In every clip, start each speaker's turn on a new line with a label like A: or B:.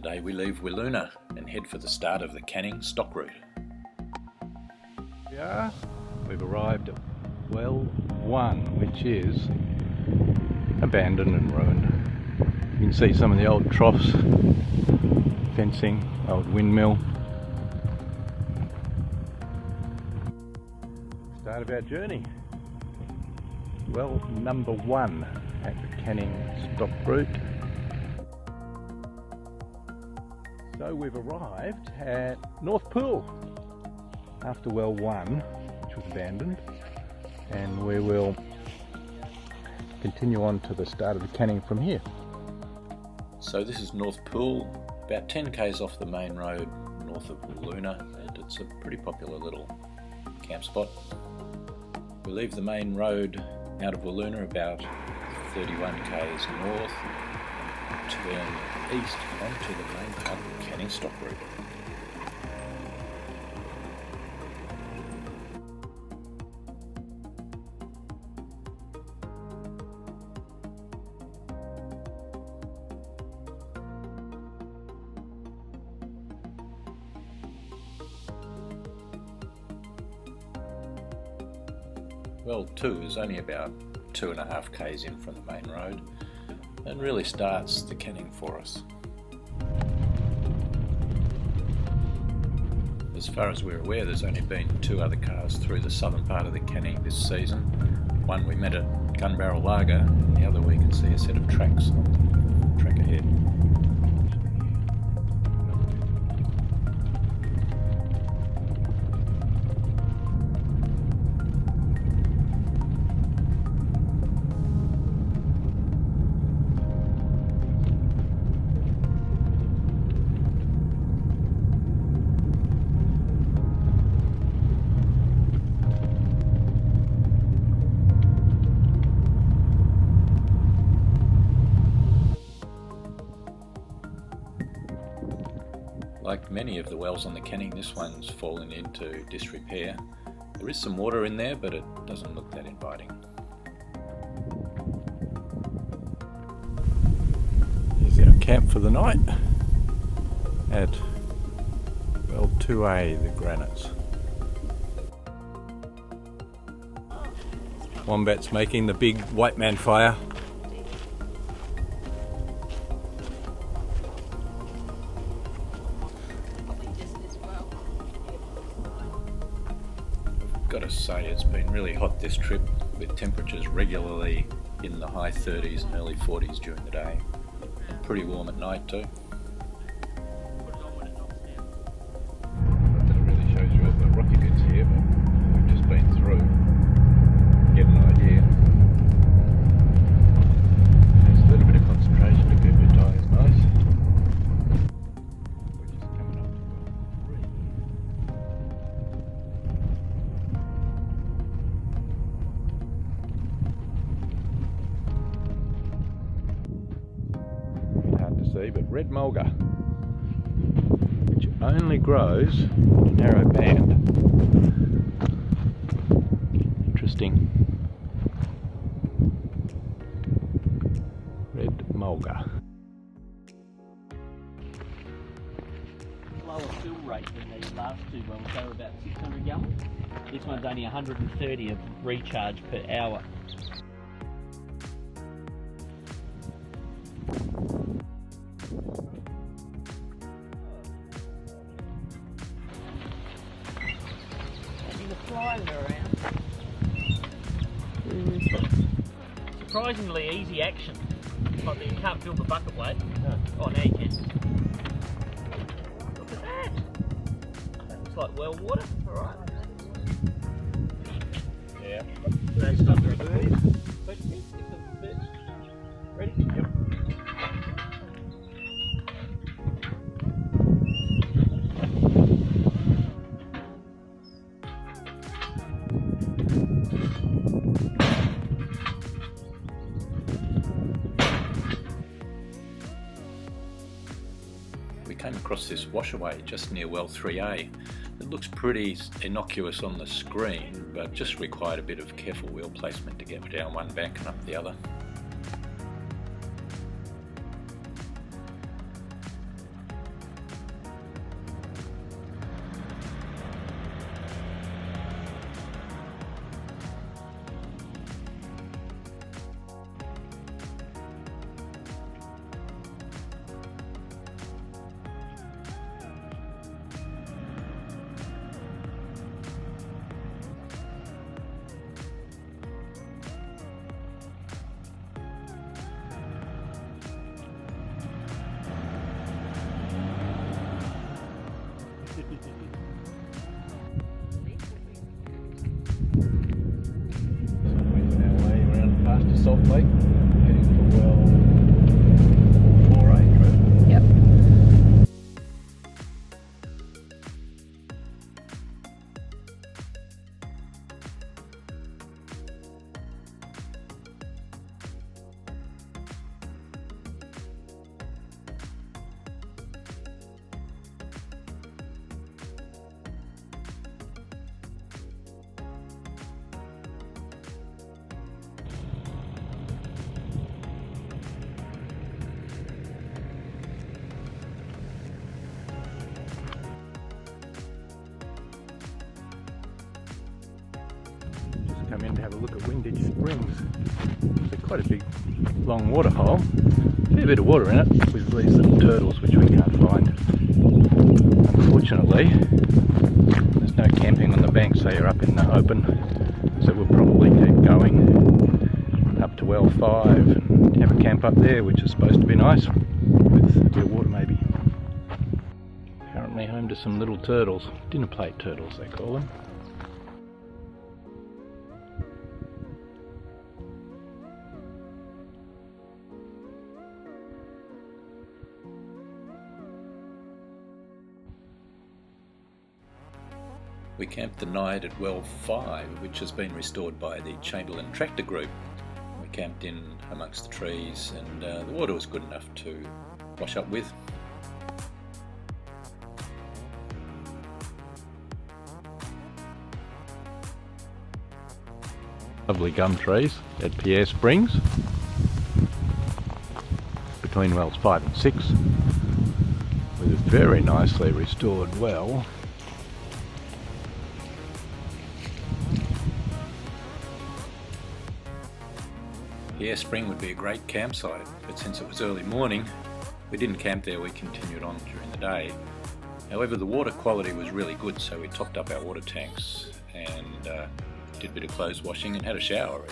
A: Today we leave Wiluna and head for the start of the Canning stock route.
B: We've arrived at well 1, which is abandoned and ruined. You can see some of the old troughs, fencing, old windmill. Start of our journey. Well, number 1 at the Canning stock route. So we've arrived at North Pool after well 1, which was abandoned, and we will continue on to the start of the Canning from here.
A: So this is North Pool, about 10 k's off the main road north of Wiluna, and it's a pretty popular little camp spot. We leave the main road out of Wiluna about 31 k's north and turn east onto the main part of the Canning stock route. Well 2 is only about 2.5 k's in from the main road and really starts the Canning for us. As far as we're aware, there's only been 2 other cars through the southern part of the Canning this season. One we met at Gunbarrel Laager, and the other we can see a set of tracks on the track ahead. Like many of the wells on the Canning, this one's fallen into disrepair. There is some water in there, but it doesn't look that inviting.
B: Here's our camp for the night at well 2A, the Granites. Wombat's making the big white man fire.
A: Got to say, it's been really hot this trip, with temperatures regularly in the high 30s and early 40s during the day. And pretty warm at night too.
B: That really shows you the rocky bits here, but we've just been through. Get an idea. There's a little bit of concentration to keep your tyres nice. We're just coming up to well 3. Hard to see, but red mulga, which only grows in a narrow band. Interesting. Red mulga.
C: Lower fill rate than these last 2 wells. They were about 600 gallons. This one's only 130 of recharge per hour. The flying around. Surprisingly easy action. Like that you can't feel the bucket weight. No. Oh, now you can. Look at that. It's like well water. Alright.
B: Yeah.
C: That's not very good. Ready? Yep.
A: We came across this washaway just near well 3A. It looks pretty innocuous on the screen, but just required a bit of careful wheel placement to get down one bank and up the other.
B: came in to have a look at Windich Springs. It's quite a big, long waterhole. A fair bit of water in it with these little turtles which we can't find. Unfortunately, there's no camping on the banks, they are up in the open, so we'll probably keep going up to well 5 and have a camp up there, which is supposed to be nice, with a bit of water maybe. Currently home to some little turtles, dinner plate turtles they call them.
A: We camped the night at well 5, which has been restored by the Chamberlain Tractor Group. We camped in amongst the trees, and the water was good enough to wash up with.
B: Lovely gum trees at Pierre Springs, between wells 5 and 6, with a very nicely restored well.
A: Pierre Spring would be a great campsite, but since it was early morning, we didn't camp there, we continued on during the day. However, the water quality was really good, so we topped up our water tanks and did a bit of clothes washing and had a shower.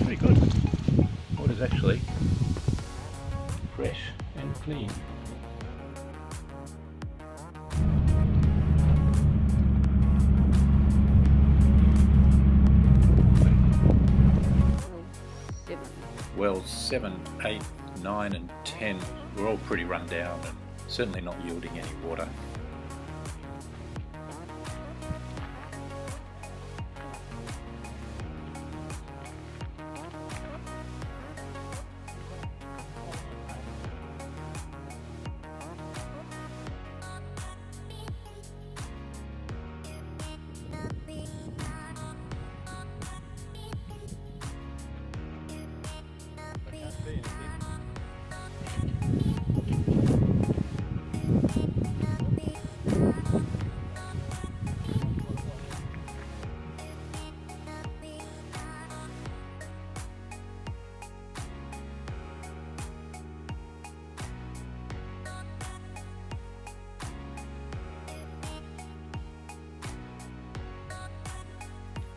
B: Pretty good. Water's actually fresh and clean.
A: Wells 7, 8, 9 and 10 were all pretty run down and certainly not yielding any water.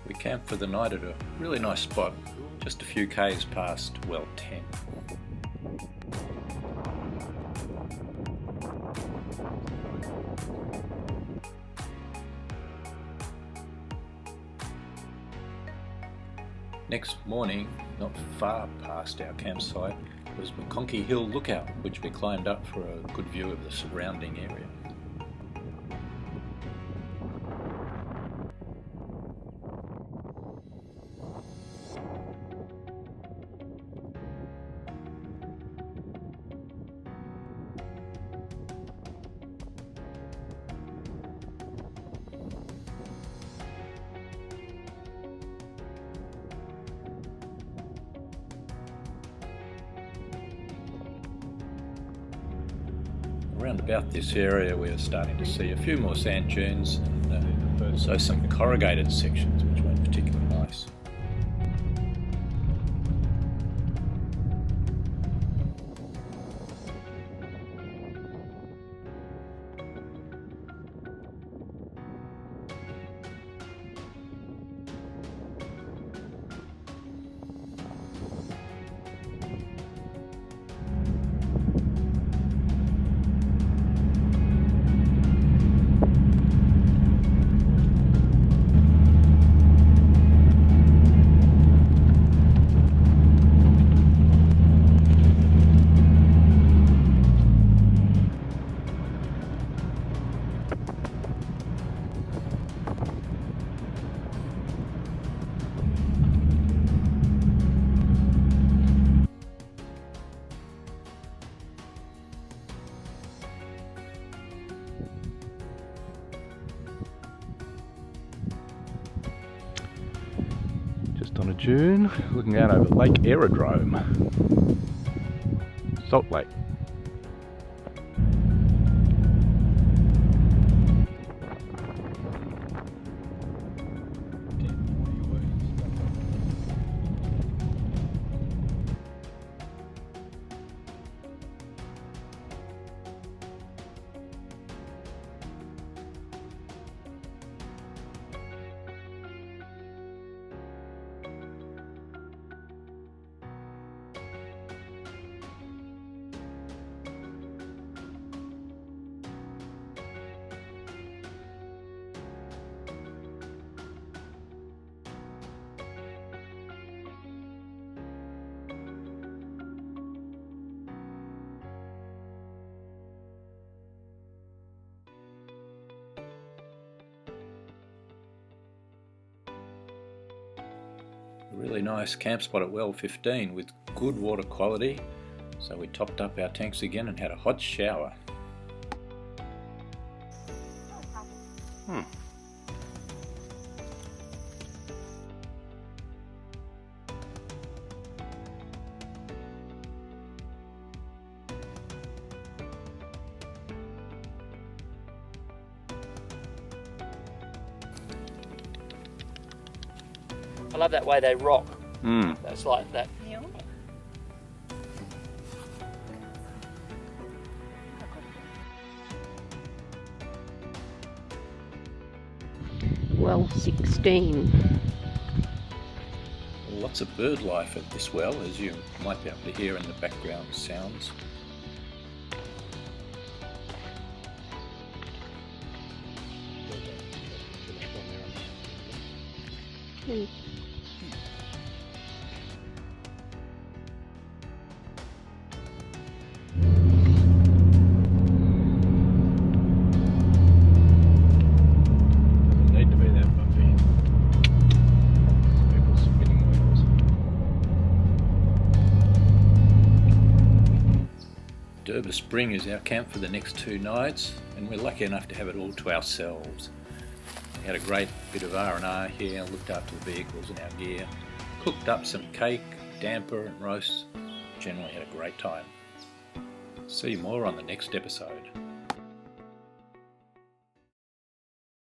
A: We camped for the night at a really nice spot, just a few k's past well 10. Next morning, not far past our campsite, was McConkey Hill lookout, which we climbed up for a good view of the surrounding area. Around about this area we are starting to see a few more sand dunes and also some corrugated sections which weren't particularly nice.
B: on a dune, looking out over Lake Aerodrome, Salt Lake.
A: A really nice camp spot at well 15 with good water quality, so we topped up our tanks again and had a hot shower.
C: I love that way they rock.
B: Mm.
C: That's like that.
D: Well 16.
A: Lots of bird life at this well, as you might be able to hear in the background sounds.
D: Hmm.
B: Need to be that bumpy. People spinning wheels.
A: Durba Spring is our camp for the next 2 nights, and we're lucky enough to have it all to ourselves. We had a great bit of R&R here, looked after the vehicles and our gear, cooked up some cake, damper and roasts, generally had a great time. See more on the next episode.